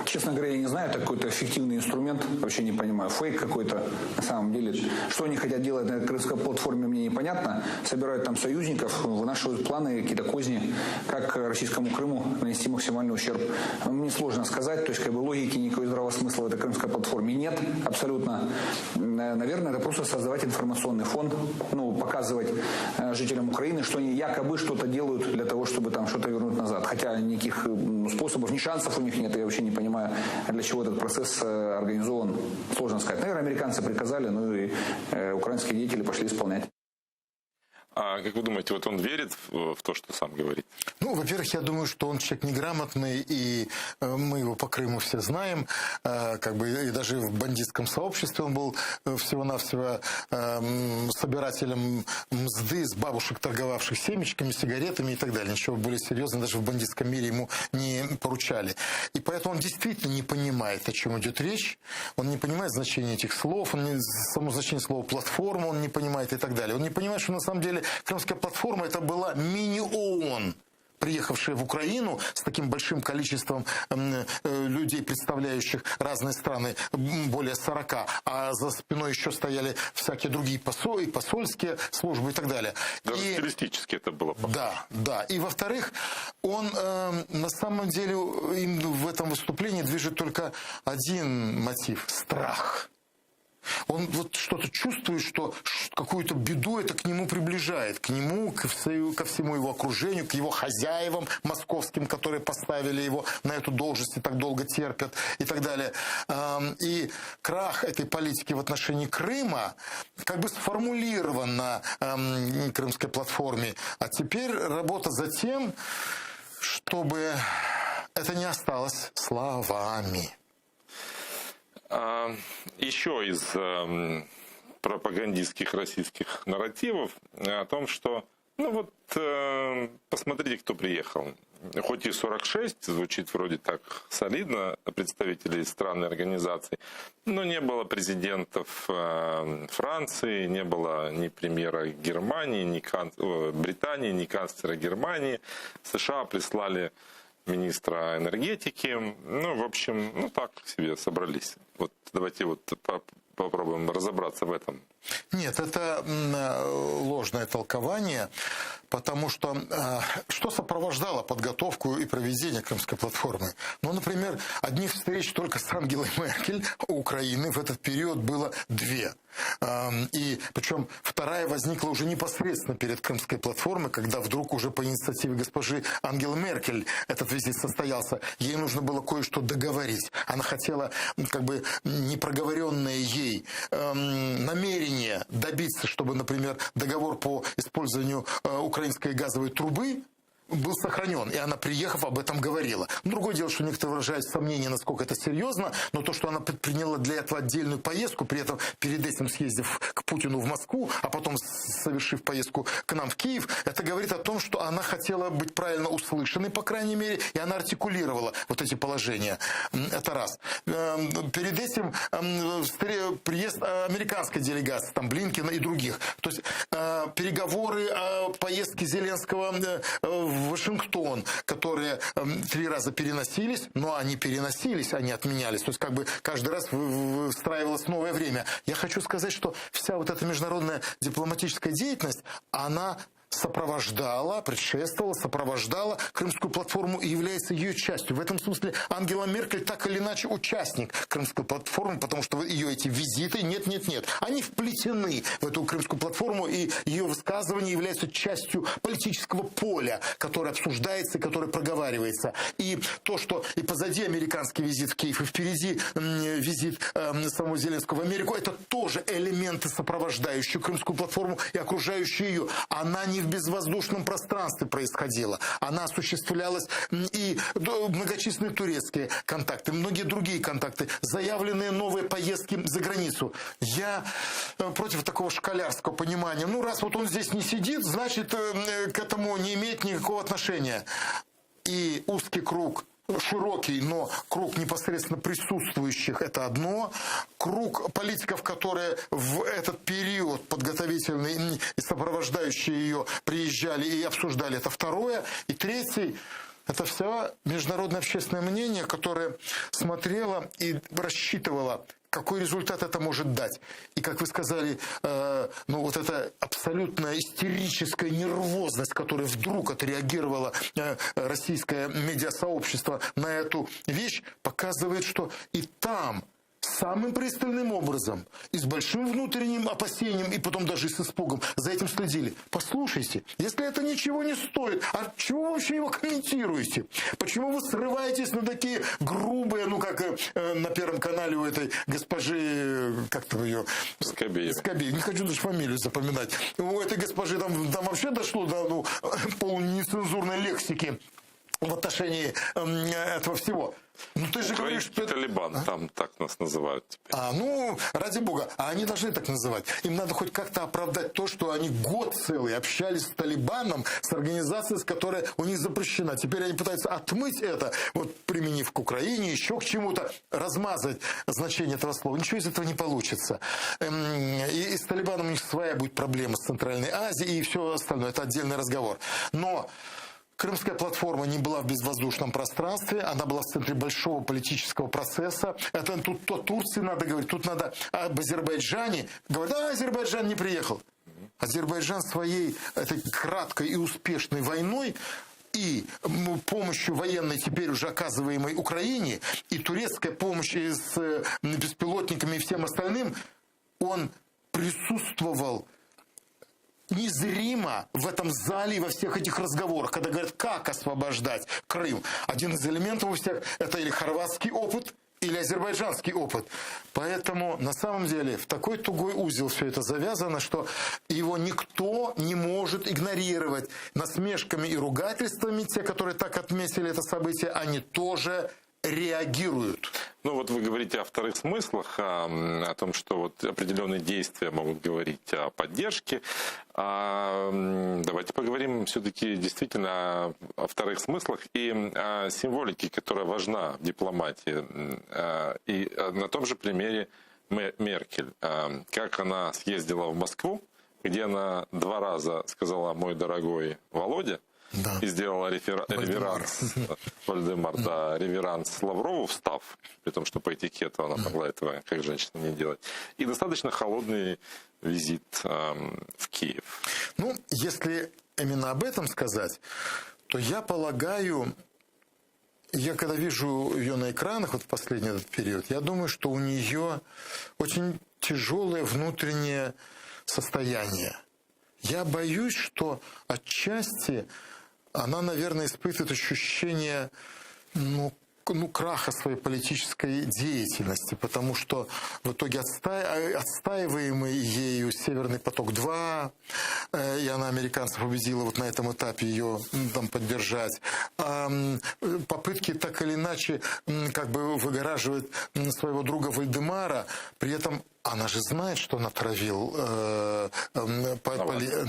Честно говоря, я не знаю, это какой-то фиктивный инструмент, вообще не понимаю, фейк какой-то на самом деле. Что они хотят делать на этой крымской платформе, мне непонятно. Собирают там союзников, вынашивают планы, какие-то козни, как российскому Крыму нанести максимальный ущерб. Мне сложно сказать, то есть как бы логики никакой здравого смысла в этой крымской платформе нет абсолютно. Наверное, это просто создавать информационный фон, ну, показывать жителям Украины, что они якобы что-то делают для того, чтобы там что-то вернуть назад. Хотя никаких способов, ни шансов у них нет, я вообще не понимаю, для чего этот процесс организован, сложно сказать. Наверное, американцы приказали, ну и украинские деятели пошли исполнять. А как вы думаете, вот он верит в то, что сам говорит? Ну, во-первых, я думаю, что он человек неграмотный, и мы его по Крыму все знаем, как бы, и даже в бандитском сообществе он был всего-навсего собирателем мзды с бабушек, торговавших семечками, сигаретами и так далее. Ничего более серьезного даже в бандитском мире ему не поручали. И поэтому он действительно не понимает, о чем идет речь, он не понимает значение этих слов, само значение слова «платформа» он не понимает и так далее. Он не понимает, что на самом деле Крымская платформа — это была мини-ООН, приехавшая в Украину с таким большим количеством людей, представляющих разные страны, более 40, а за спиной еще стояли всякие другие посольские службы и так далее. Даже стилистически это было похоже. Да, да. И во-вторых, он на самом деле им в этом выступлении движет только один мотив – страх. Он вот что-то чувствует, что какую-то беду это к нему приближает, к нему, ко всему его окружению, к его хозяевам московским, которые поставили его на эту должность и так долго терпят и так далее. И крах этой политики в отношении Крыма как бы сформулирован на Крымской платформе. А теперь работа за тем, чтобы это не осталось словами. Еще из пропагандистских российских нарративов о том, что, ну вот, посмотрите, кто приехал. Хоть и 46, звучит вроде так солидно, представителей стран и организаций, но не было президентов Франции, не было ни премьера Германии, ни Британии, ни канцлера Германии. США прислали министра энергетики. Ну, в общем, ну так себе собрались. Вот давайте вот попробуем разобраться в этом. Нет, это ложное толкование, потому что что сопровождало подготовку и проведение Крымской платформы? Ну, например, одних встреч только с Ангелой Меркель у Украины в этот период было 2. И причем вторая возникла уже непосредственно перед Крымской платформой, когда вдруг уже по инициативе госпожи Ангелы Меркель этот визит состоялся. Ей нужно было кое-что договорить. Она хотела, как бы, непроговоренное ей намерение добиться, чтобы, например, договор по использованию украинской газовой трубы был сохранен, и она, приехав, об этом говорила. Другое дело, что некоторые выражают сомнения, насколько это серьезно, но то, что она предприняла для этого отдельную поездку, при этом перед этим съездив к Путину в Москву, а потом совершив поездку к нам в Киев, это говорит о том, что она хотела быть правильно услышанной, по крайней мере, и она артикулировала вот эти положения. Это раз. Перед этим приезд американской делегации, там Блинкена и других. То есть переговоры о поездке Зеленского в Вашингтон, которые 3 раза переносились, но они переносились, они отменялись. То есть как бы каждый раз встраивалось новое время. Я хочу сказать, что вся вот эта международная дипломатическая деятельность, она сопровождала Крымскую платформу и является ее частью. В этом смысле Ангела Меркель так или иначе участник Крымской платформы, потому что ее эти визиты, они вплетены в эту Крымскую платформу, и ее высказывания являются частью политического поля, которое обсуждается и которое проговаривается. И то, что и позади американский визит в Киев, и впереди визит самого Зеленского в Америку, это тоже элементы, сопровождающие Крымскую платформу и окружающие ее. Она не в безвоздушном пространстве происходила. Она осуществлялась, и многочисленные турецкие контакты, многие другие контакты, заявленные новые поездки за границу. Я против такого школярского понимания. Ну, раз вот он здесь не сидит, значит, к этому не имеет никакого отношения. И узкий круг, широкий, но круг непосредственно присутствующих – это одно. Круг политиков, которые в этот период подготовительный и сопровождающие ее приезжали и обсуждали – это второе. И третий Это все международное общественное мнение, которое смотрело и рассчитывало, какой результат это может дать. И, как вы сказали, вот эта абсолютная истерическая нервозность, которая вдруг отреагировала российское медиасообщество на эту вещь, показывает, что и там самым пристальным образом и с большим внутренним опасением, и потом даже с испугом за этим следили. Послушайте, если это ничего не стоит, а чего вы вообще его комментируете? Почему вы срываетесь на такие грубые, как на Первом канале у этой госпожи, как-то ее... Скобеева. Не хочу даже фамилию запоминать. У этой госпожи там вообще дошло до полунецензурной лексики в отношении этого всего. Ты же говоришь, что Талибан, там так нас называют теперь. Ради бога, а они должны так называть. Им надо хоть как-то оправдать то, что они год целый общались с Талибаном, с организацией, которая у них запрещена. Теперь они пытаются отмыть это, применив к Украине, еще к чему-то, размазать значение этого слова. Ничего из этого не получится. И с Талибаном у них своя будет проблема с Центральной Азией и все остальное. Это отдельный разговор. Но Крымская платформа не была в безвоздушном пространстве, она была в центре большого политического процесса. Это тут то Турции надо говорить, тут надо об Азербайджане. Говорят, Азербайджан не приехал. Азербайджан своей этой краткой и успешной войной и помощью военной, теперь уже оказываемой Украине, и турецкой помощи с беспилотниками и всем остальным, он присутствовал незримо в этом зале и во всех этих разговорах, когда говорят, как освобождать Крым. Один из элементов у всех это или хорватский опыт, или азербайджанский опыт. Поэтому, на самом деле, в такой тугой узел все это завязано, что его никто не может игнорировать. Насмешками и ругательствами те, которые так отметили это событие, они тоже реагируют. Вы говорите о вторых смыслах, о том, что определенные действия могут говорить о поддержке. Давайте поговорим все-таки действительно о вторых смыслах и о символике, которая важна в дипломатии. И на том же примере Меркель. Как она съездила в Москву, где она 2 раза сказала «мой дорогой Володя», да. И сделала реверанс, реверанс Лаврову, встав, при том, что по этикету она могла этого как женщина не делать. И достаточно холодный визит в Киев. Если именно об этом сказать, то я полагаю, я когда вижу ее на экранах в последний этот период, я думаю, что у нее очень тяжелое внутреннее состояние. Я боюсь, что отчасти она, наверное, испытывает ощущение краха своей политической деятельности, потому что в итоге отстаиваемый ею «Северный поток-2», и она американцев убедила на этом этапе ее поддержать, попытки так или иначе выгораживать своего друга Вальдемара, при этом она же знает, что он отравил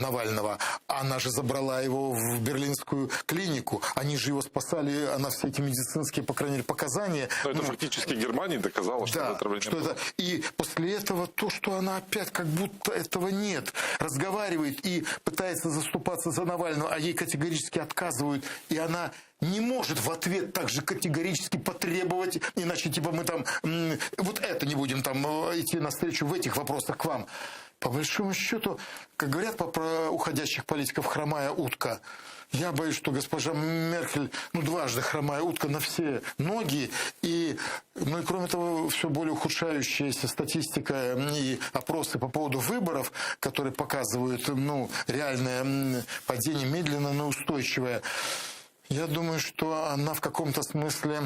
Навального. Она же забрала его в берлинскую клинику. Они же его спасали, она все эти медицинские, по крайней мере, показания. Но это фактически Германия доказала, что это отравление. И после этого то, что она опять как будто этого нет, разговаривает и пытается заступаться за Навального, а ей категорически отказывают, и она не может в ответ также категорически потребовать, иначе мы это не будем идти навстречу в этих вопросах к вам. По большому счету, как говорят про уходящих политиков, хромая утка. Я боюсь, что госпожа Меркель, дважды хромая утка на все ноги. И кроме того, все более ухудшающаяся статистика и опросы по поводу выборов, которые показывают реальное падение, медленное, но устойчивое. Я думаю, что она в каком-то смысле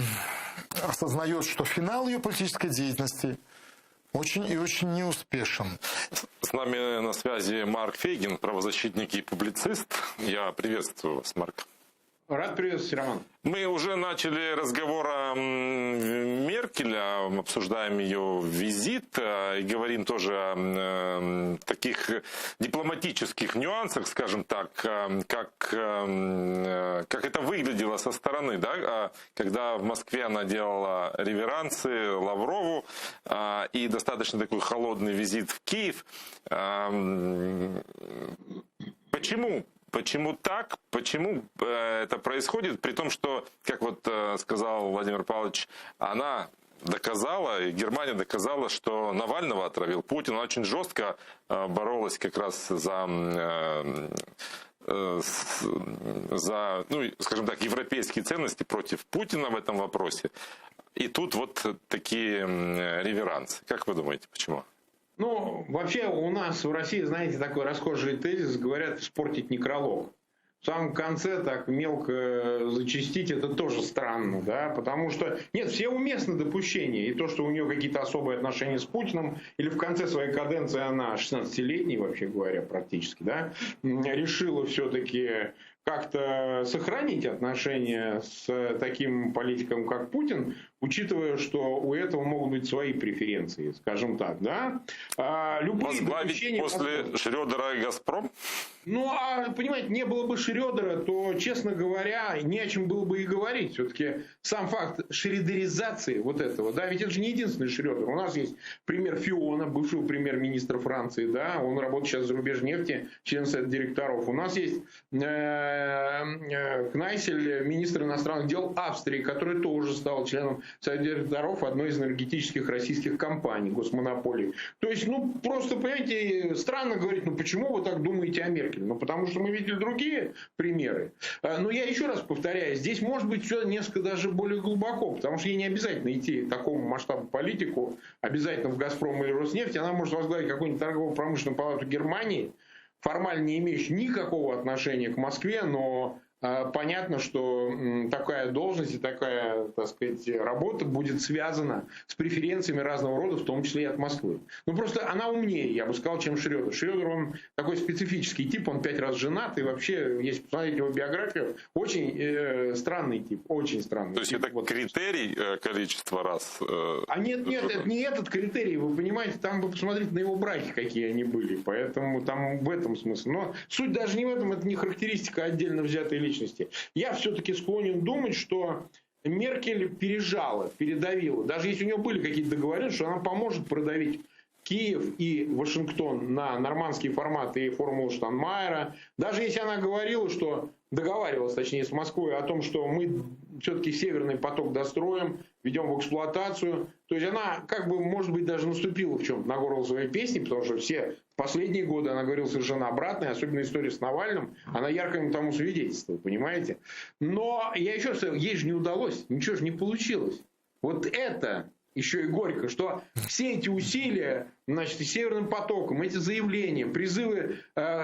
осознает, что финал ее политической деятельности очень и очень неуспешен. С нами на связи Марк Фейгин, правозащитник и публицист. Я приветствую вас, Марк. Рад приветствовать, Роман. Мы уже начали разговор о Меркель, обсуждаем ее визит и говорим тоже о таких дипломатических нюансах, скажем так, как это выглядело со стороны, да? Когда в Москве она делала реверансы Лаврову и достаточно такой холодный визит в Киев. Почему Почему так? Почему это происходит? При том, что, как вот сказал Владимир Павлович, она доказала, и Германия доказала, что Навального отравил Путин. Она очень жестко боролась как раз за, ну, скажем так, европейские ценности против Путина в этом вопросе. И тут вот такие реверансы. Как вы думаете, почему? Ну, вообще у нас в России, знаете, такой расхожий тезис, говорят, испортить некролог. В самом конце так мелко зачастить, это тоже странно, да, потому что, нет, все уместны допущения, и то, что у нее какие-то особые отношения с Путиным, или в конце своей каденции она, 16-летней, вообще говоря, практически, да, решила все-таки как-то сохранить отношения с таким политиком, как Путин, учитывая, что у этого могут быть свои преференции, скажем так, да. Любые возглавить после Шрёдера и «Газпром»? Ну, а, понимаете, не было бы Шрёдера, то, честно говоря, не о чем было бы и говорить. Все-таки сам факт шредеризации вот этого, да, ведь это же не единственный Шрёдер. У нас есть пример Фиона, бывшего премьер-министра Франции, да, он работает сейчас в Зарубежнефти, член совета директоров. У нас есть Кнайсель, министр иностранных дел Австрии, который тоже стал членом совета директоров одной из энергетических российских компаний, госмонополий. То есть, ну, просто, понимаете, странно говорить, ну, почему вы так думаете о Меркель? Ну, потому что мы видели другие примеры. Но я еще раз повторяю, здесь может быть все несколько даже более глубоко, потому что ей не обязательно идти такому масштабу политику, обязательно в «Газпром» или «Роснефть». Она может возглавить какую-нибудь торгово-промышленную палату Германии, формально не имеющую никакого отношения к Москве, но понятно, что такая должность и такая, так сказать, работа будет связана с преференциями разного рода, в том числе и от Москвы. Ну, просто она умнее, я бы сказал, чем Шрёдер. Шрёдер, он такой специфический тип, он 5 раз женат, и вообще, если посмотреть его биографию, очень странный тип, очень странный. То есть, это вот критерий количества раз? А нет, это не этот критерий, вы понимаете, там вы посмотрите на его браки, какие они были, поэтому там в этом смысле. Но суть даже не в этом, это не характеристика отдельно взятой личности. Я все-таки склонен думать, что Меркель пережала, передавила. Даже если у нее были какие-то договоренности, что она поможет продавить Киев и Вашингтон на нормандские форматы и формулу Штайнмайера. Даже если она говорила, что договаривалась, точнее, с Москвой о том, что мы все-таки Северный поток достроим, ведем в эксплуатацию. То есть она, как бы, может быть, даже наступила в чем-то на горло своей песни, потому что все последние годы она говорила совершенно обратное, особенно история с Навальным, она ярко ему тому свидетельствовала, понимаете? Но я еще раз говорю, ей же не удалось, ничего же не получилось. Вот это еще и горько, что все эти усилия, значит, и Северным потоком, эти заявления, призывы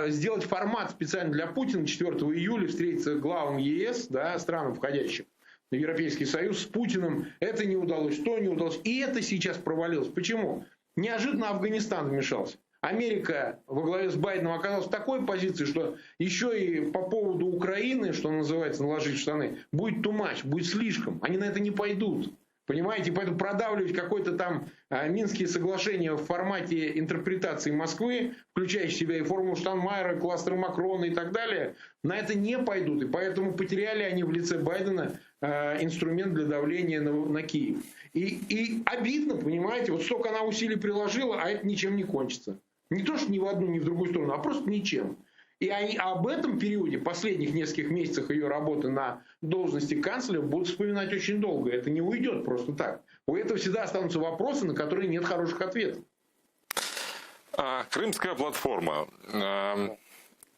сделать формат специально для Путина 4 июля, встретиться главам ЕС, да, странам, входящих в Европейский Союз, с Путиным, это не удалось, то не удалось. И это сейчас провалилось. Почему? Неожиданно Афганистан вмешался. Америка во главе с Байденом оказалась в такой позиции, что еще и по поводу Украины, что называется, наложить в штаны, будет too much, будет слишком. Они на это не пойдут. Понимаете, поэтому продавливать какое-то там Минские соглашения в формате интерпретации Москвы, включающие в себя и формулу Штайнмайера, кластер Макрона и так далее, на это не пойдут. И поэтому потеряли они в лице Байдена инструмент для давления на Киев. И обидно, понимаете, вот столько она усилий приложила, а это ничем не кончится. Не то, что ни в одну, ни в другую сторону, а просто ничем. И они об этом периоде, последних нескольких месяцах ее работы на должности канцлера, будут вспоминать очень долго. Это не уйдет просто так. У этого всегда останутся вопросы, на которые нет хороших ответов. Крымская платформа.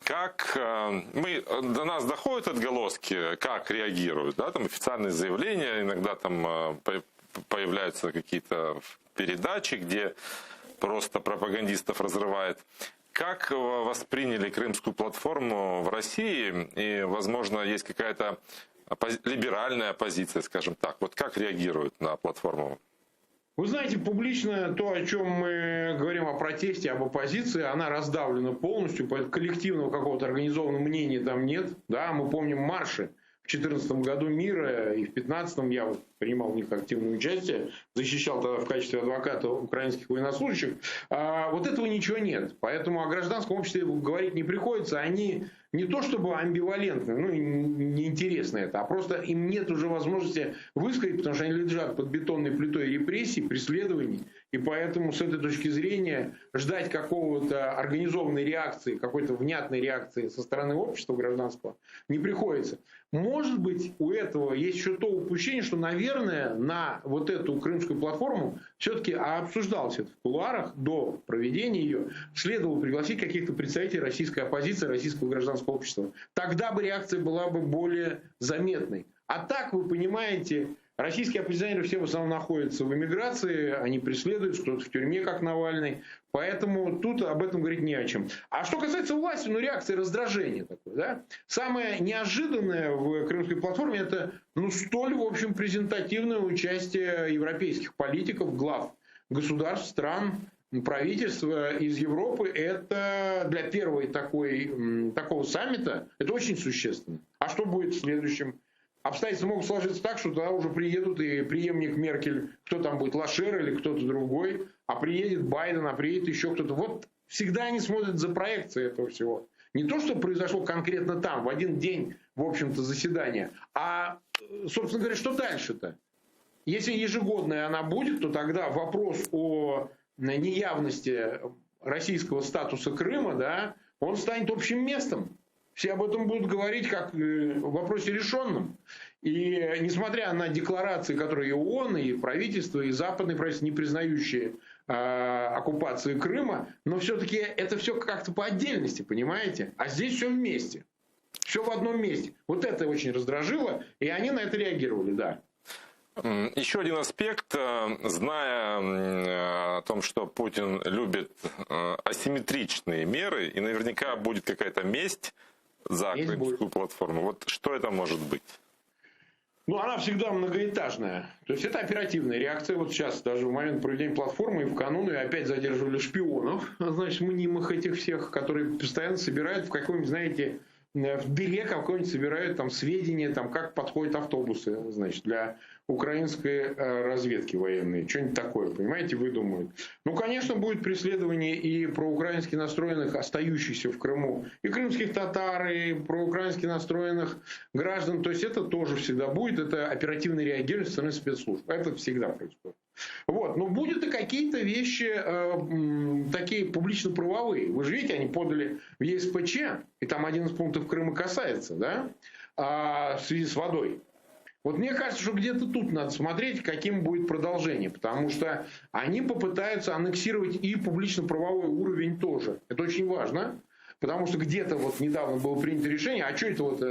Как до нас доходят отголоски, как реагируют, да, там официальные заявления, иногда там появляются какие-то передачи, где просто пропагандистов разрывает. Как восприняли Крымскую платформу в России? И, возможно, есть какая-то либеральная позиция, скажем так. Вот как реагируют на платформу? Вы знаете, публично то, о чем мы говорим о протесте, об оппозиции, она раздавлена полностью. Коллективного какого-то организованного мнения там нет. Да, мы помним марши в 2014 году мира и в 2015 я принимал в них активное участие, защищал тогда в качестве адвоката украинских военнослужащих. Вот этого ничего нет. Поэтому о гражданском обществе говорить не приходится. Они не то чтобы амбивалентны, ну, неинтересно это, а просто им нет уже возможности высказать, потому что они лежат под бетонной плитой репрессий, преследований. И поэтому с этой точки зрения ждать какого-то организованной реакции, какой-то внятной реакции со стороны общества гражданского не приходится. Может быть, у этого есть еще то упущение, что, наверное, на вот эту крымскую платформу все-таки обсуждалось это в кулуарах до проведения ее, следовало пригласить каких-то представителей российской оппозиции, российского гражданского общества. Тогда бы реакция была бы более заметной. А так, вы понимаете, российские оппозиционеры все в основном находятся в эмиграции, они преследуются, кто-то в тюрьме, как Навальный. Поэтому тут об этом говорить не о чем. А что касается власти, ну, реакция раздражения такой, да? Самое неожиданное в крымской платформе – это, ну, столь, в общем, презентативное участие европейских политиков, глав государств, стран, правительства из Европы. Это для первого такого саммита это очень существенно. А что будет в следующем? Обстоятельства могут сложиться так, что туда уже приедут и преемник Меркель, кто там будет, Лашер или кто-то другой, а приедет Байден, а приедет еще кто-то. Вот всегда они смотрят за проекцией этого всего. Не то, что произошло конкретно там, в один день, в общем-то, заседания, а, собственно говоря, что дальше-то? Если ежегодная она будет, то тогда вопрос о неявности российского статуса Крыма, да, он станет общим местом. Все об этом будут говорить как в вопросе решенном. И несмотря на декларации, которые и ООН, и правительство, и западные правительства, не признающие оккупации Крыма, но все-таки это все как-то по отдельности, понимаете? А здесь все вместе. Все в одном месте. Вот это очень раздражило, и они на это реагировали, да. Еще один аспект, зная о том, что Путин любит асимметричные меры, и наверняка будет какая-то месть за крымскую платформу. Вот что это может быть? Ну, она всегда многоэтажная. То есть это оперативная реакция. Вот сейчас, даже в момент проведения платформы и в канун опять задерживали шпионов, значит, мнимых этих всех, которые постоянно собирают в каком-нибудь, знаете, в дыре какой-нибудь собирают там сведения, там, как подходят автобусы, значит, для украинской разведки военной. Что-нибудь такое, понимаете, выдумывают. Ну, конечно, будет преследование и проукраински настроенных, остающихся в Крыму, и крымских татар, и проукраински настроенных граждан. То есть это тоже всегда будет. Это оперативное реагирование со стороны спецслужб. Это всегда происходит. Вот. Но будут и какие-то вещи такие публично-правовые. Вы же видите, они подали в ЕСПЧ, и там один из пунктов Крыма касается, да, в связи с водой. Вот мне кажется, что где-то тут надо смотреть, каким будет продолжение. Потому что они попытаются аннексировать и публично-правовой уровень тоже. Это очень важно. Потому что где-то вот недавно было принято решение, а что это вот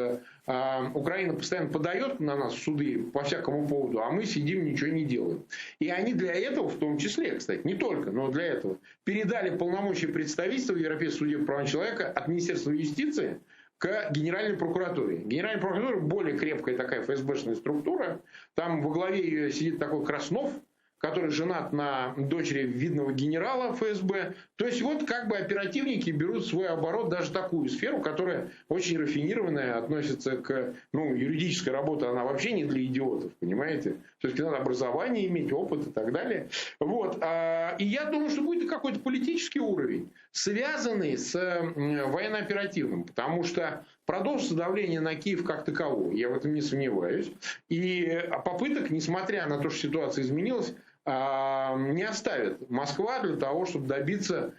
Украина постоянно подает на нас в суды по всякому поводу, а мы сидим, ничего не делаем. И они для этого, в том числе, кстати, не только, но для этого, передали полномочия представительства в Европейском суде по правам человека от Министерства юстиции к Генеральной прокуратуре. Генеральная прокуратура более крепкая такая ФСБшная структура. Там во главе ее сидит такой Краснов, который женат на дочери видного генерала ФСБ. То есть вот как бы оперативники берут в свой оборот даже такую сферу, которая очень рафинированная, относится к юридической работе, она вообще не для идиотов, понимаете? То есть надо образование иметь, опыт и так далее. Вот. И я думаю, что будет какой-то политический уровень, связанный с военно-оперативным, потому что продолжится давление на Киев как таковой, я в этом не сомневаюсь. И попыток, несмотря на то, что ситуация изменилась, не оставит Москва для того, чтобы добиться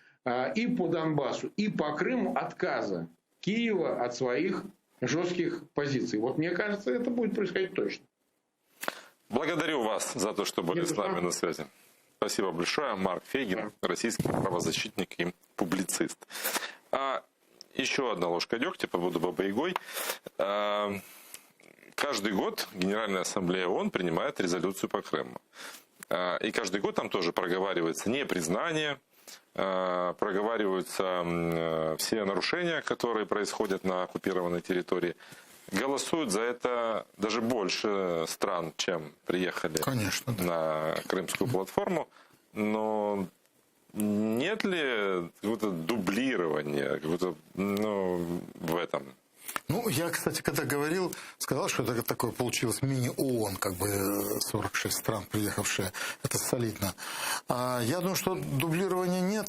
и по Донбассу, и по Крыму отказа Киева от своих жестких позиций. Вот мне кажется, это будет происходить точно. Благодарю вас за то, что были с нами на связи. Спасибо большое. Марк Фейгин, российский правозащитник и публицист. Еще одна ложка дегтя, побуду бабой-ягой. Каждый год Генеральная ассамблея ООН принимает резолюцию по Крыму. И каждый год там тоже проговаривается непризнание, проговариваются все нарушения, которые происходят на оккупированной территории. Голосуют за это даже больше стран, чем приехали на крымскую платформу. Но нет ли какого-то дублирования в этом? Ну, я, кстати, когда говорил, сказал, что это такое получилось мини-ООН, как бы 46 стран, приехавшие. Это солидно. Я думаю, что дублирования нет.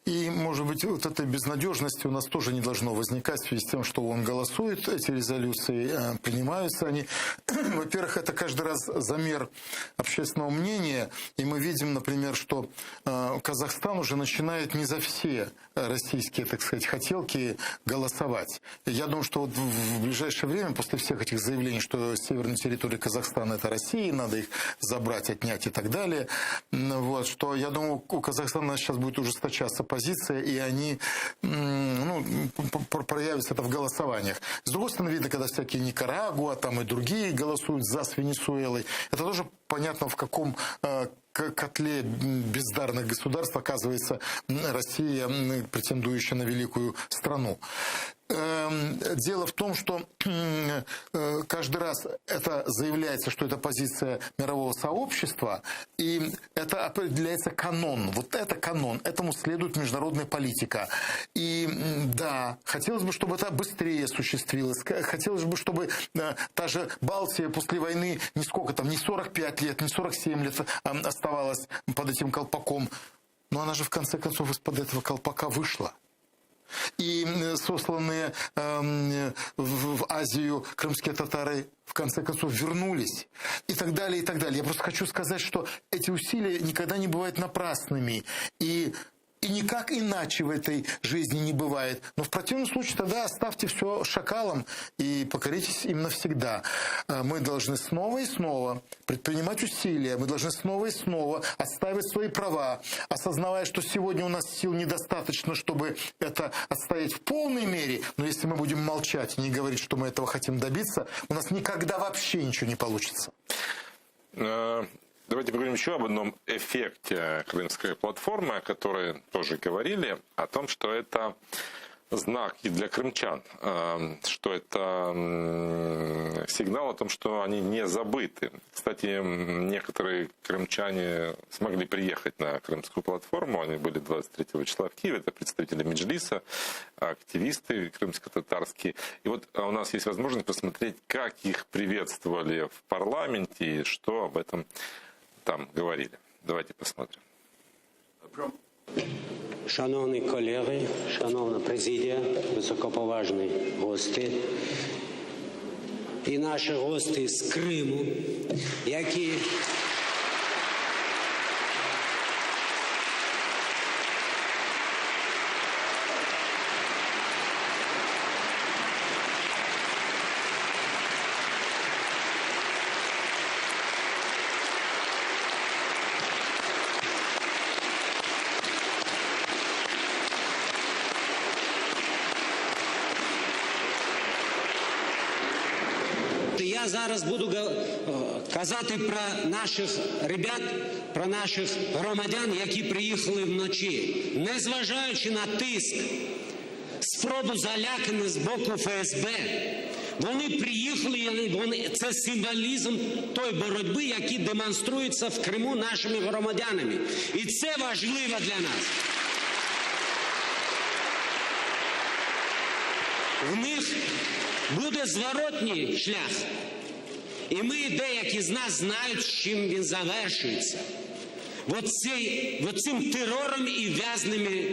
И, может быть, вот этой безнадежности у нас тоже не должно возникать в связи с тем, что он голосует, эти резолюции принимаются. Они, во-первых, это каждый раз замер общественного мнения. И мы видим, например, что Казахстан уже начинает не за все российские, так сказать, хотелки голосовать. И я думаю, что вот в ближайшее время, после всех этих заявлений, что северные территории Казахстана – это Россия, надо их забрать, отнять и так далее, вот, что, я думаю, у Казахстана сейчас будет ужесточаться позиция, и они проявятся это в голосованиях. С другой стороны, видно, когда всякие Никарагуа там и другие голосуют за с Венесуэлой, это тоже понятно, в каком котле бездарных государств оказывается Россия, претендующая на великую страну. Дело в том, что каждый раз это заявляется, что это позиция мирового сообщества, и это определяется канон. Вот это канон, этому следует международная политика. И да, хотелось бы, чтобы это быстрее осуществилось. Хотелось бы, чтобы та же Балтия после войны не 45 лет, не 47 лет оставалась под этим колпаком. Но она же в конце концов из-под этого колпака вышла. И сосланные в Азию крымские татары в конце концов вернулись. И так далее, и так далее. Я просто хочу сказать, что эти усилия никогда не бывают напрасными. И никак иначе в этой жизни не бывает. Но в противном случае тогда оставьте все шакалам и покоритесь им навсегда. Мы должны снова и снова предпринимать усилия. Мы должны снова и снова отстаивать свои права, осознавая, что сегодня у нас сил недостаточно, чтобы это отстоять в полной мере. Но если мы будем молчать и не говорить, что мы этого хотим добиться, у нас никогда вообще ничего не получится. Давайте поговорим еще об одном эффекте Крымской платформы, о которой тоже говорили, о том, что это знак и для крымчан, что это сигнал о том, что они не забыты. Кстати, некоторые крымчане смогли приехать на Крымскую платформу, они были 23 числа в Киеве, это представители Меджлиса, активисты крымско-татарские. И вот у нас есть возможность посмотреть, как их приветствовали в парламенте и что об этом там говорили. Давайте посмотрим. Шановні колеги, шановна президія, високоповажні гості і наші гості з Криму, які я зараз буду казати про наших ребят, про наших громадян, які приїхали вночі. Незважаючи на тиск, спробу залякання з боку ФСБ, вони приїхали, це символізм той боротьби, який демонструється в Криму нашими громадянами. І це важливо для нас. В них буде зворотній шлях. І ми, деякі з нас, знають, з чим він завершується. Цим терором і в'язними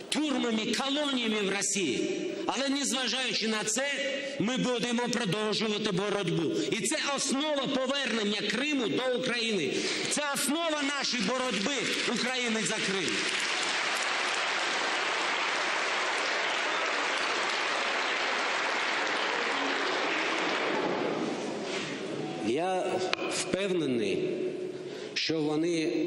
тюрмами, колоніями в Росії. Але незважаючи на це, ми будемо продовжувати боротьбу. І це основа повернення Криму до України. Це основа нашої боротьби України за Крим. Я впевнений, що вони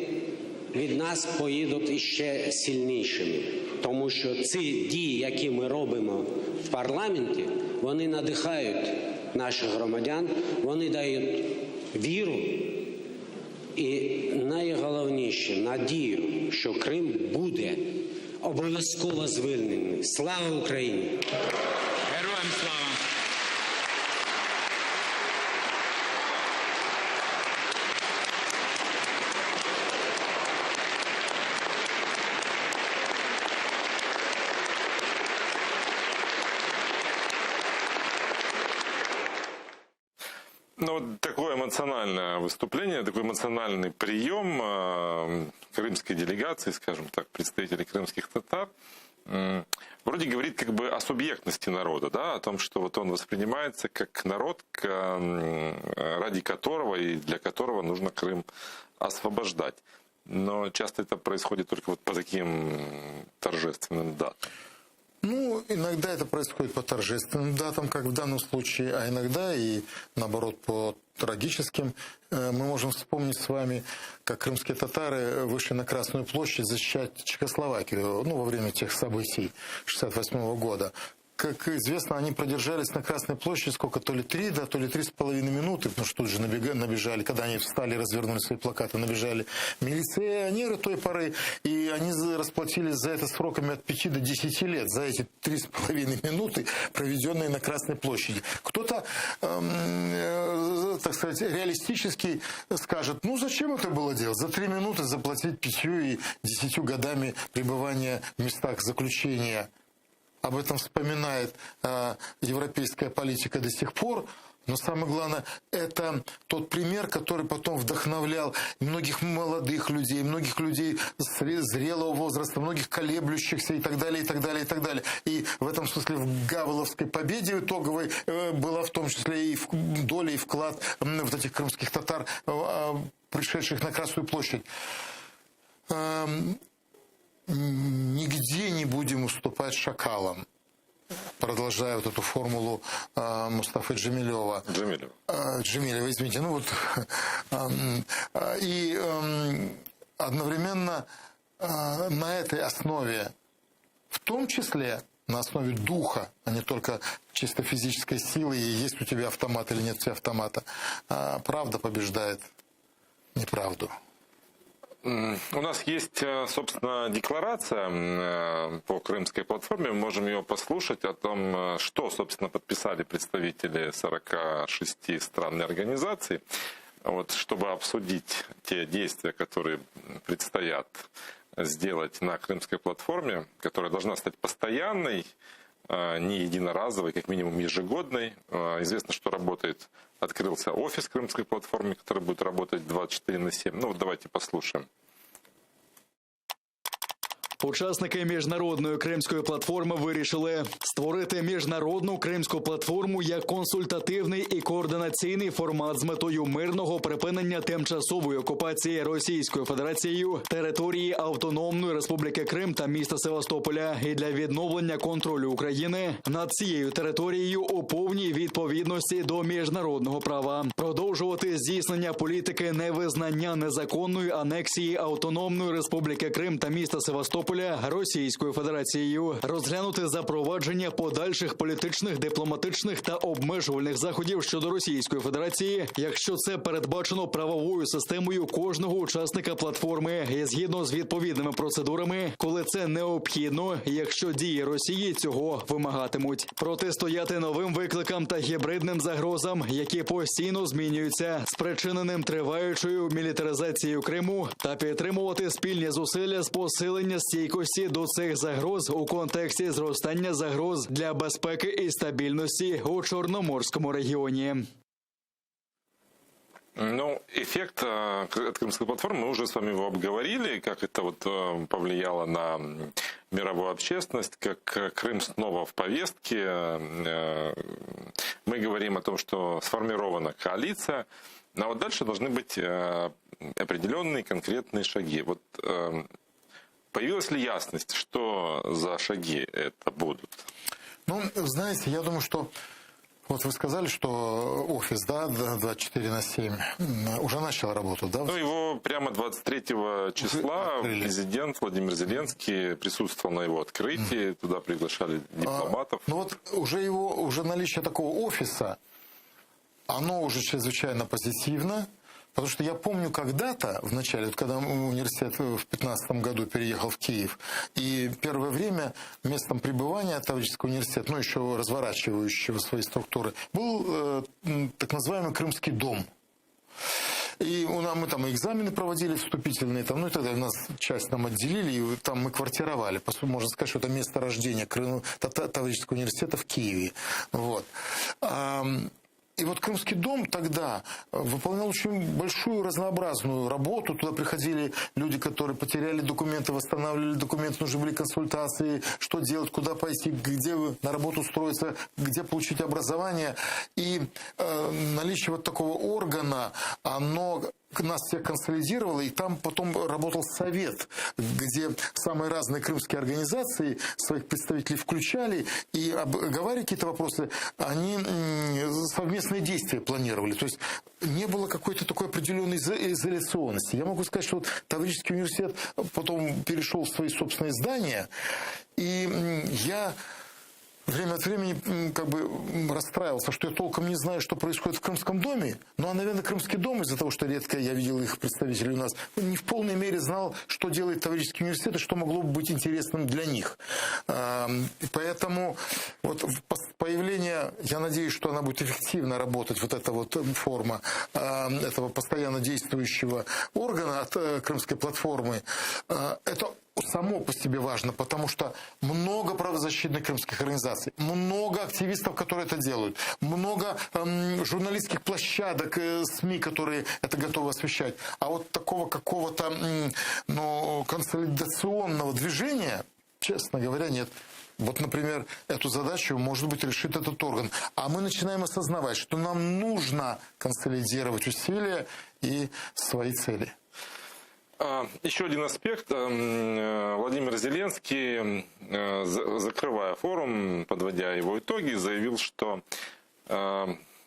від нас поїдуть іще сильнішими. Тому що ці дії, які ми робимо в парламенті, вони надихають наших громадян, вони дають віру і найголовніше надію, що Крим буде обов'язково звільнений. Слава Україні! Героям слава! эмоциональное выступление, такой эмоциональный прием крымской делегации, скажем так, представителей крымских татар. Вроде говорит как бы о субъектности народа, да, о том, что вот он воспринимается как народ, ради которого и для которого нужно Крым освобождать. Но часто это происходит только вот по таким торжественным датам. Ну, иногда это происходит по торжественным датам, как в данном случае, а иногда и, наоборот, по трагическим. Мы можем вспомнить с вами, как крымские татары вышли на Красную площадь защищать Чехословакию, ну, во время тех событий 1968 года. Как известно, они продержались на Красной площади сколько, то ли 3, да, то ли 3,5 минуты, потому что тут же набежали, когда они встали, развернули свои плакаты, набежали милиционеры той поры, и они расплатились за это сроками от 5 до 10 лет, за эти 3,5 минуты, проведенные на Красной площади. Кто-то, так сказать, реалистически скажет, ну зачем это было делать? За 3 минуты заплатить 5 и 10 годами пребывания в местах заключения. Об этом вспоминает европейская политика до сих пор. Но самое главное, это тот пример, который потом вдохновлял многих молодых людей, многих людей зрелого возраста, многих колеблющихся и так далее, и так далее, и так далее. И в этом смысле в Гавеловской победе итоговой была в том числе и доля, и вклад вот этих крымских татар, пришедших на Красную площадь. Нигде не будем уступать шакалам. Продолжая вот эту формулу Мустафы Джемилева. Джемилева, извините. Ну вот, и одновременно на этой основе, в том числе на основе духа, а не только чисто физической силы, и есть у тебя автомат или нет у тебя автомата, правда побеждает неправду. У нас есть, собственно, декларация по Крымской платформе. Мы можем ее послушать о том, что, собственно, подписали представители 46 стран и организаций, вот, чтобы обсудить те действия, которые предстоят сделать на Крымской платформе, которая должна стать постоянной, не единоразовой, как минимум ежегодной. Известно, что открылся офис Крымской платформы, который будет работать 24/7. Ну вот давайте послушаем. Учасники міжнародної Кримської платформи вирішили створити міжнародну Кримську платформу як консультативний і координаційний формат з метою мирного припинення тимчасової окупації Російською Федерацією території Автономної Республіки Крим та міста Севастополя і для відновлення контролю України над цією територією у повній відповідності до міжнародного права, продовжувати здійснення політики невизнання незаконної анексії Автономної Республіки Крим та міста Севастополя Російською Федерацією, розглянути запровадження подальших політичних, дипломатичних та обмежувальних заходів щодо Російської Федерації, якщо це передбачено правовою системою кожного учасника платформи і згідно з відповідними процедурами, коли це необхідно, якщо дії Росії цього вимагатимуть. Протистояти новим викликам та гібридним загрозам, які постійно змінюються, спричиненим триваючою мілітаризацією Криму, та підтримувати спільні зусилля з посилення стійкості до цих загроз у контексті зростання загроз для безпеки і стабільності у Чорноморському регіоні. Ну, эффект от Крымской платформы, мы уже с вами его обговорили, как это вот повлияло на мировую общественность, как Крым снова в повестке. Мы говорим о том, что сформирована коалиция, но вот дальше должны быть определенные конкретные шаги. Вот появилась ли ясность, что за шаги это будут? Ну, знаете, я думаю, что вот вы сказали, что офис, да, 24/7 уже начал работу, да? Ну, его прямо 23 числа президент Владимир Зеленский присутствовал на его открытии, туда приглашали дипломатов. Ну вот уже наличие такого офиса, оно уже чрезвычайно позитивно. Потому что я помню когда-то, в начале, вот когда университет в 2015 году переехал в Киев, и первое время местом пребывания Таврического университета, ну еще разворачивающего свои структуры, был так называемый Крымский дом. И мы там и экзамены проводили вступительные, там, ну и тогда нас часть нам отделили, и там мы квартировали. Можно сказать, что это место рождения Таврического университета в Киеве. Вот. И вот Крымский дом тогда выполнял очень большую разнообразную работу. Туда приходили люди, которые потеряли документы, восстанавливали документы, нужны были консультации, что делать, куда пойти, где на работу устроиться, где получить образование. И наличие вот такого органа, оно нас всех консолидировало, и там потом работал совет, где самые разные крымские организации своих представителей включали, и обговаривая какие-то вопросы, они совместные действия планировали. То есть не было какой-то такой определенной изоляционности. Я могу сказать, что вот Таврический университет потом перешел в свои собственные здания, и я время от времени как бы расстраивался, что я толком не знаю, что происходит в Крымском доме. Ну, а, наверное, Крымский дом, из-за того, что редко я видел их представителей у нас, не в полной мере знал, что делает Таврический университет и что могло бы быть интересным для них. И поэтому вот появление, я надеюсь, что она будет эффективно работать, вот эта вот форма этого постоянно действующего органа от Крымской платформы, это само по себе важно, потому что много правозащитных крымских организаций, много активистов, которые это делают, много журналистских площадок, СМИ, которые это готовы освещать. А вот такого какого-то консолидационного движения, честно говоря, нет. Вот, например, эту задачу, может быть, решит этот орган. А мы начинаем осознавать, что нам нужно консолидировать усилия и свои цели. Еще один аспект. Владимир Зеленский, закрывая форум, подводя его итоги, заявил, что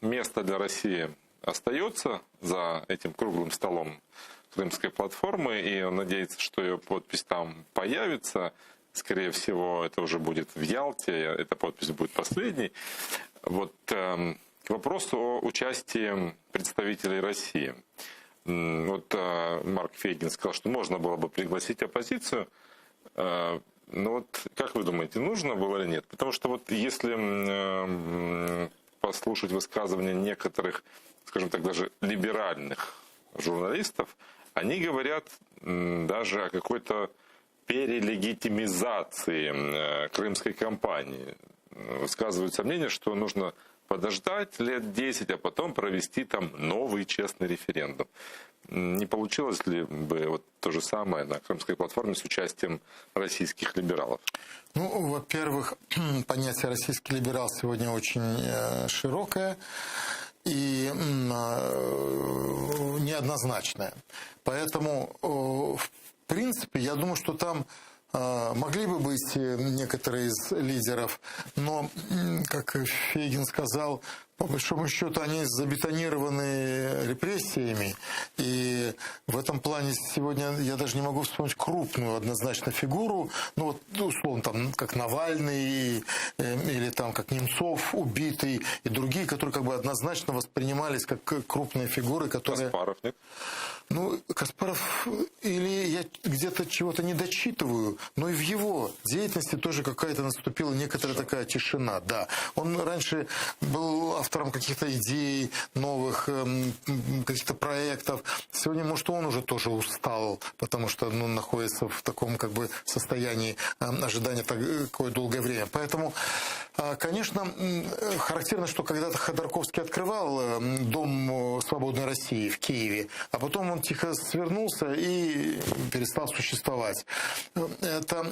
место для России остается за этим круглым столом Крымской платформы, и он надеется, что ее подпись там появится. Скорее всего, это уже будет в Ялте, эта подпись будет последней. Вот к вопросу о участии представителей России. Вот Марк Фейгин сказал, что можно было бы пригласить оппозицию. Но вот как вы думаете, нужно было или нет? Потому что вот если послушать высказывания некоторых, скажем так, даже либеральных журналистов, они говорят даже о какой-то перелегитимизации крымской кампании. Высказывают сомнение, что нужно подождать лет 10, а потом провести там новый честный референдум. Не получилось ли бы вот то же самое на Крымской платформе с участием российских либералов? Ну, во-первых, понятие «российский либерал» сегодня очень широкое и неоднозначное. Поэтому, в принципе, я думаю, что там могли бы быть некоторые из лидеров, но, как Фейгин сказал, по большому счету они забетонированы репрессиями. И в этом плане сегодня я даже не могу вспомнить крупную однозначно фигуру. Ну вот, условно, там, как Навальный, или там, как Немцов убитый, и другие, которые как бы однозначно воспринимались как крупные фигуры, которые... Каспаров, нет? Ну, Каспаров, или я где-то чего-то не дочитываю, но и в его деятельности тоже какая-то наступила некоторая такая тишина, да. Он раньше был автором каких-то идей новых, каких-то проектов. Сегодня, может, он уже тоже устал, потому что находится в таком как бы состоянии ожидания такое долгое время. Поэтому, конечно, характерно, что когда-то Ходорковский открывал Дом свободной России в Киеве, а потом он тихо свернулся и перестал существовать. Это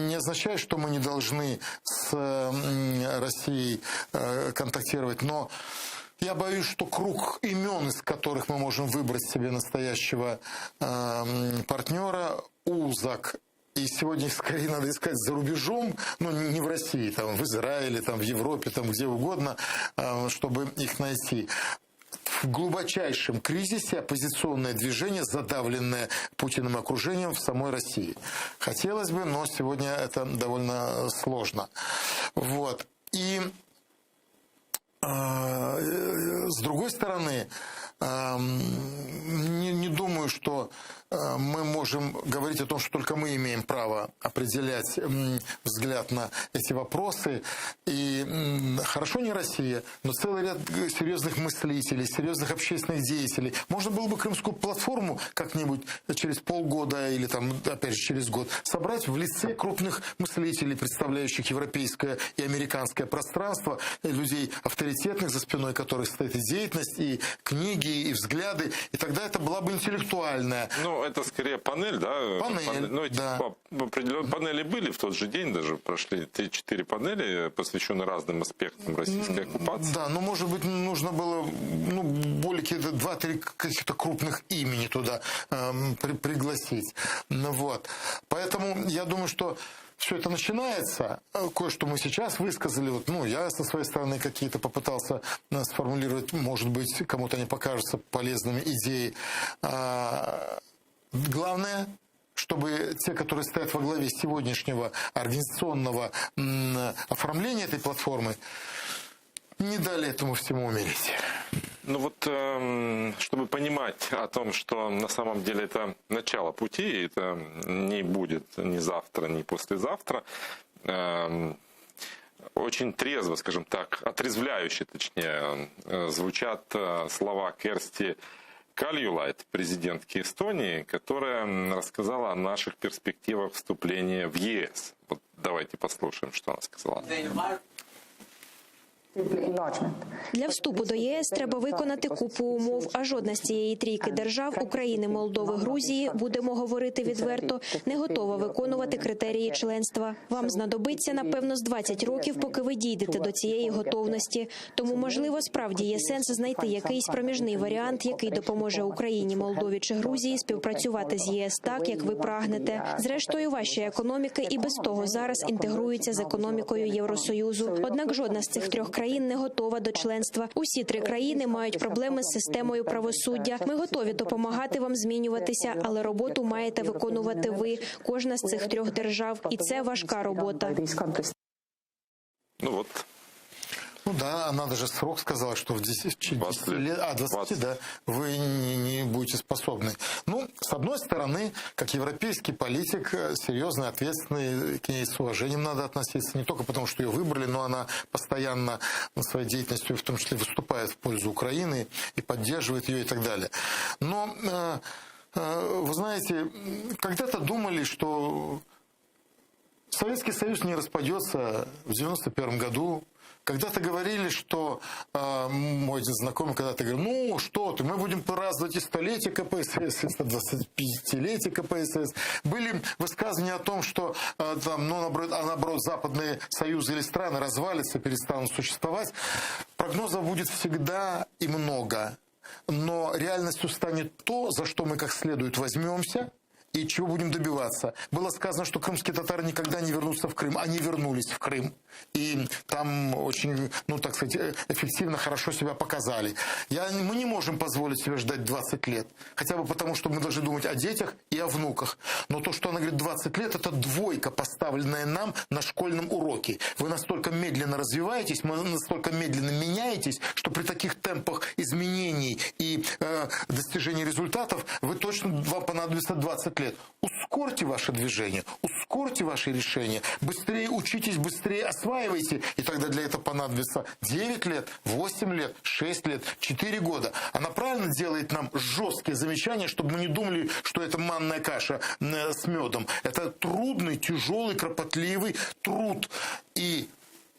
не означает, что мы не должны с Россией контактировать, но я боюсь, что круг имен, из которых мы можем выбрать себе настоящего партнера, узок. И сегодня их скорее надо искать за рубежом, но не в России, там, в Израиле, там, в Европе, там, где угодно, чтобы их найти. В глубочайшем кризисе оппозиционное движение, задавленное Путиным окружением в самой России. Хотелось бы, но сегодня это довольно сложно. Вот. И с другой стороны, не думаю, что мы можем говорить о том, что только мы имеем право определять взгляд на эти вопросы. И хорошо не Россия, но целый ряд серьезных мыслителей, серьезных общественных деятелей. Можно было бы Крымскую платформу как-нибудь через полгода или там, опять же, через год собрать в лице крупных мыслителей, представляющих европейское и американское пространство, людей авторитетных, за спиной которых стоит и деятельность, и книги, и взгляды. И тогда это была бы интеллектуальная. Ну, это скорее панель, да? Панель, ну, да. Определенные панели были в тот же день, даже прошли 3-4 панели, посвященные разным аспектам российской оккупации. Да, но, может быть, нужно было более 2-3 каких-то крупных имени туда пригласить. Вот. Поэтому я думаю, что все это начинается. Кое-что мы сейчас высказали. Вот, я со своей стороны какие-то попытался сформулировать, может быть, кому-то они покажутся полезными идеи. Главное, чтобы те, которые стоят во главе сегодняшнего организационного оформления этой платформы, не дали этому всему умереть. Ну вот, чтобы понимать о том, что на самом деле это начало пути, это не будет ни завтра, ни послезавтра, очень трезво, скажем так, отрезвляюще, точнее, звучат слова Керсти Кальюлайд, президентки Эстонии, которая рассказала о наших перспективах вступления в ЕС. Вот давайте послушаем, что она сказала. Для вступу до ЄС треба виконати купу умов, а жодна з цієї трійки держав – України, Молдови, Грузії, будемо говорити відверто, не готова виконувати критерії членства. Вам знадобиться, напевно, з 20 років, поки ви дійдете до цієї готовності. Тому, можливо, справді є сенс знайти якийсь проміжний варіант, який допоможе Україні, Молдові чи Грузії співпрацювати з ЄС так, як ви прагнете. Зрештою, ваші економіки і без того зараз інтегруються з економікою Євросоюзу. Однак жодна з цих трьох країн не готова до членства. Усі три країни мають проблеми з системою правосуддя. Ми готові допомагати вам змінюватися, але роботу маєте виконувати ви, кожна з цих трьох держав. І це важка робота. Ну вот. Ну да, она даже срок сказала, что в 10 лет, 20, да, вы не будете способны. Ну, с одной стороны, как европейский политик, серьезный, ответственный, к ней с уважением надо относиться, не только потому, что ее выбрали, но она постоянно своей деятельностью, в том числе, выступает в пользу Украины и поддерживает ее и так далее. Но, вы знаете, когда-то думали, что Советский Союз не распадется в 1991 году. Когда-то говорили, что мой один знакомый когда-то говорил, ну что ты, мы будем праздновать и столетие КПСС, и 125-летие КПСС. Были высказывания о том, что наоборот, западные союзы или страны развалятся, перестанут существовать. Прогнозов будет всегда и много. Но реальностью станет то, за что мы как следует возьмемся, и чего будем добиваться. Было сказано, что крымские татары никогда не вернутся в Крым. Они вернулись в Крым. И там очень, так сказать, эффективно, хорошо себя показали. Мы не можем позволить себе ждать 20 лет. Хотя бы потому, что мы должны думать о детях и о внуках. Но то, что она говорит 20 лет, это двойка, поставленная нам на школьном уроке. Вы настолько медленно развиваетесь, вы настолько медленно меняетесь, что при таких темпах изменений и достижения результатов вам понадобится 20 лет. Ускорьте ваше движение, ускорьте ваши решения, быстрее учитесь, быстрее осваивайте, и тогда для этого понадобится 9 лет, 8 лет, 6 лет, 4 года. Она правильно делает нам жесткие замечания, чтобы мы не думали, что это манная каша с медом. Это трудный, тяжелый, кропотливый труд. И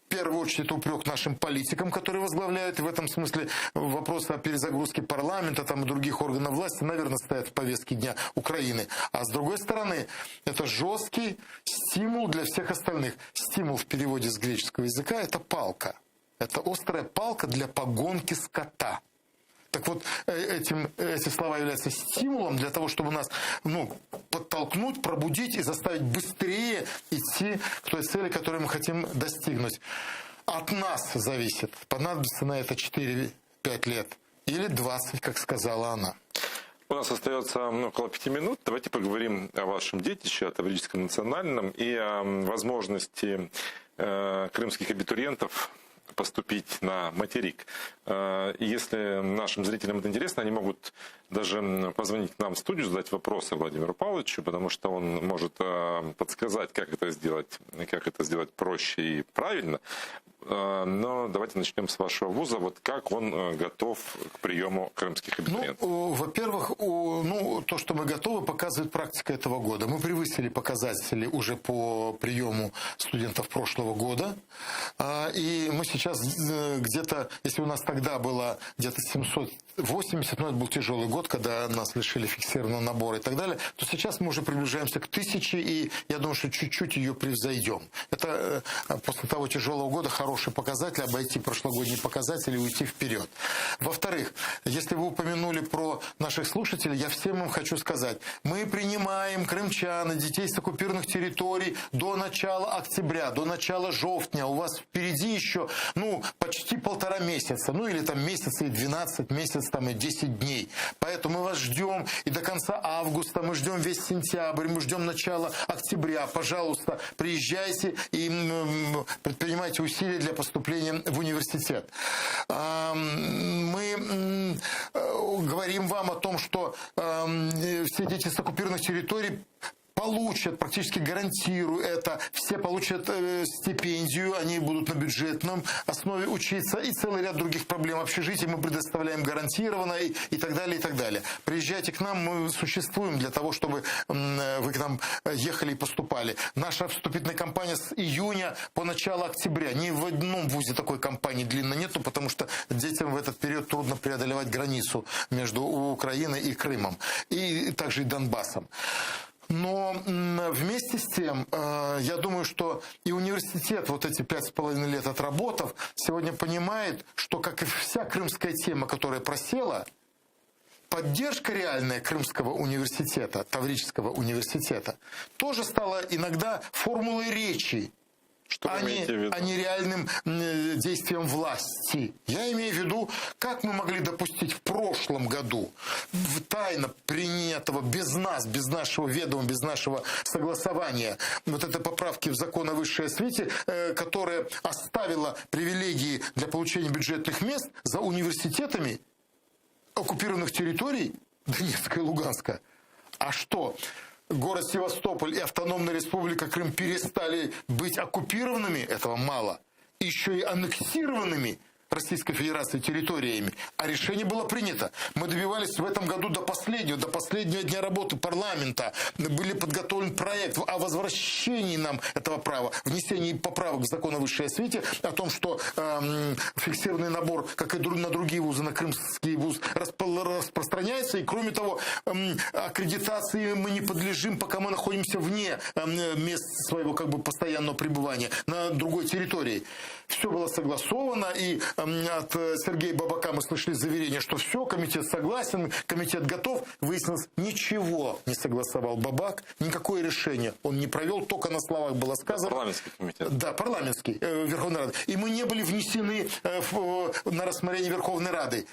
в первую очередь это упрек нашим политикам, которые возглавляют, и в этом смысле вопросы о перезагрузке парламента и других органов власти, наверное, стоят в повестке дня Украины. А с другой стороны, это жесткий стимул для всех остальных. Стимул в переводе с греческого языка – это палка. Это острая палка для погонки скота. Так вот, эти слова являются стимулом для того, чтобы нас подтолкнуть, пробудить и заставить быстрее идти к той цели, которую мы хотим достигнуть. От нас зависит, понадобится на это 4-5 лет или 20, как сказала она. У нас остается около 5 минут. Давайте поговорим о вашем детище, о Таврическом национальном и о возможности крымских абитуриентов поступить на материк. Если нашим зрителям это интересно, они могут даже позвонить к нам в студию, задать вопросы Владимиру Павловичу, потому что он может подсказать, как это сделать проще и правильно. Но давайте начнем с вашего вуза. Вот как он готов к приему крымских абитуриентов? Ну, во-первых, то, что мы готовы, показывает практика этого года. Мы превысили показатели уже по приему студентов прошлого года. И мы сейчас где-то, если у нас тогда было где-то 780, но это был тяжелый год, когда нас лишили фиксированного набора и так далее, то сейчас мы уже приближаемся к 1000, и я думаю, что чуть-чуть ее превзойдем. Это после того тяжелого года хороший показатель, обойти прошлогодние показатели и уйти вперед. Во-вторых, если вы упомянули про наших слушателей, я всем им хочу сказать, мы принимаем крымчан и детей с оккупированных территорий до начала октября, до начала жовтня. У вас впереди еще, почти 1,5 месяца, или там месяца и 12, месяц там и 10 дней. Поэтому мы вас ждем и до конца августа, мы ждем весь сентябрь, мы ждем начала октября. Пожалуйста, приезжайте и предпринимайте усилия для поступления в университет. Мы говорим вам о том, что все дети с оккупированных территорий получат, практически гарантирую это, все получат стипендию, они будут на бюджетном основе учиться, и целый ряд других проблем общежития мы предоставляем гарантированно, и так далее, и так далее. Приезжайте к нам, мы существуем для того, чтобы вы к нам ехали и поступали. Наша вступительная кампания с июня по начало октября. Ни в одном вузе такой кампании длинно нету, потому что детям в этот период трудно преодолевать границу между Украиной и Крымом, и также и Донбассом. Но вместе с тем, я думаю, что и университет, вот эти 5,5 лет отработав, сегодня понимает, что, как и вся крымская тема, которая просела, поддержка реальная Крымского университета, Таврического университета, тоже стала иногда формулой речи, а не реальным действием власти. Я имею в виду, как мы могли допустить в прошлом году тайно принятого без нас, без нашего ведома, без нашего согласования вот этой поправки в закон о высшей освите, которая оставила привилегии для получения бюджетных мест за университетами оккупированных территорий Донецка и Луганска. А что? Город Севастополь и Автономная Республика Крым перестали быть оккупированными, этого мало, еще и аннексированными Российской Федерации территориями, а решение было принято. Мы добивались в этом году до последнего дня работы парламента, были подготовлен проект о возвращении нам этого права, внесении поправок в закон о высшей освите, о том, что фиксированный набор, как и на другие вузы, на крымский вуз, распространяется, и кроме того, аккредитации мы не подлежим, пока мы находимся вне мест своего постоянного пребывания, на другой территории. Все было согласовано, и от Сергея Бабака мы слышали заверение, что все, комитет согласен, комитет готов. Выяснилось, ничего не согласовал Бабак, никакое решение он не провел, только на словах было сказано. Парламентский комитет. Да, парламентский, Верховной Рады. И мы не были внесены на рассмотрение Верховной Рады.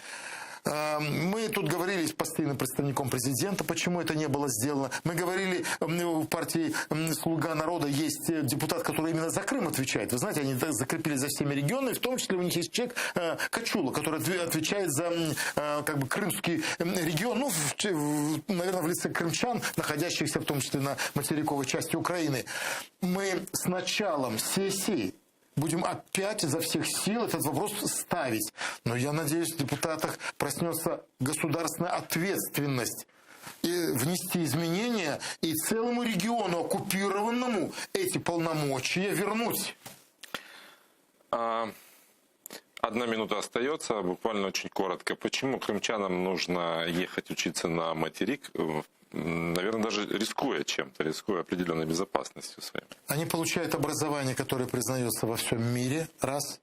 Мы тут говорили с постоянным представником президента, почему это не было сделано. Мы говорили, в партии «Слуга народа» есть депутат, который именно за Крым отвечает. Вы знаете, они закрепили за всеми регионами, в том числе у них есть человек Качула, который отвечает за крымский регион, наверное, в лице крымчан, находящихся в том числе на материковой части Украины. Мы с началом сессии будем опять изо всех сил этот вопрос ставить. Но я надеюсь, в депутатах проснется государственная ответственность и внести изменения и целому региону оккупированному эти полномочия вернуть. 1 минута остается, буквально очень коротко. Почему крымчанам нужно ехать учиться на материк? Наверное, даже рискуя чем-то, рискуя определенной безопасностью своей. Они получают образование, которое признается во всем мире, раз.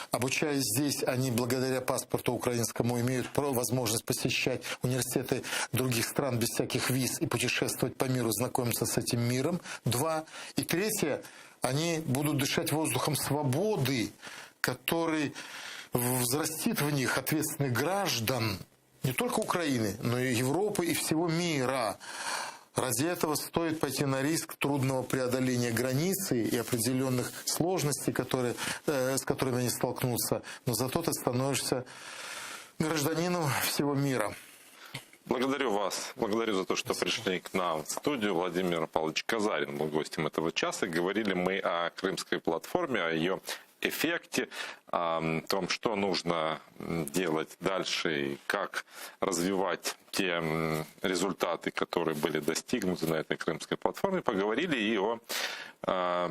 Обучаясь здесь, они благодаря паспорту украинскому имеют возможность посещать университеты других стран без всяких виз и путешествовать по миру, знакомиться с этим миром, 2. И 3, они будут дышать воздухом свободы, который взрастит в них ответственных граждан, не только Украины, но и Европы и всего мира. Ради этого стоит пойти на риск трудного преодоления границы и определенных сложностей, с которыми они столкнутся. Но зато ты становишься гражданином всего мира. Благодарю вас. Благодарю за то, что пришли к нам в студию. Владимир Павлович Казарин был гостем этого часа. Говорили мы о Крымской платформе, о ее эффекте, о том, что нужно делать дальше и как развивать те результаты, которые были достигнуты на этой Крымской платформе. Поговорили и о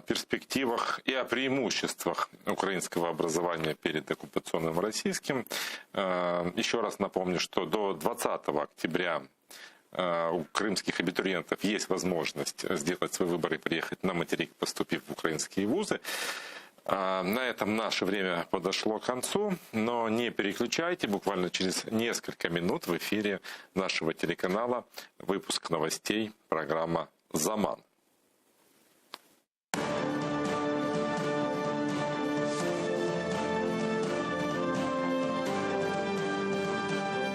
перспективах и о преимуществах украинского образования перед оккупационным российским. Еще раз напомню, что до 20 октября у крымских абитуриентов есть возможность сделать свой выбор и приехать на материк, поступив в украинские вузы. На этом наше время подошло к концу, но не переключайте, буквально через несколько минут в эфире нашего телеканала выпуск новостей, программа «Заман».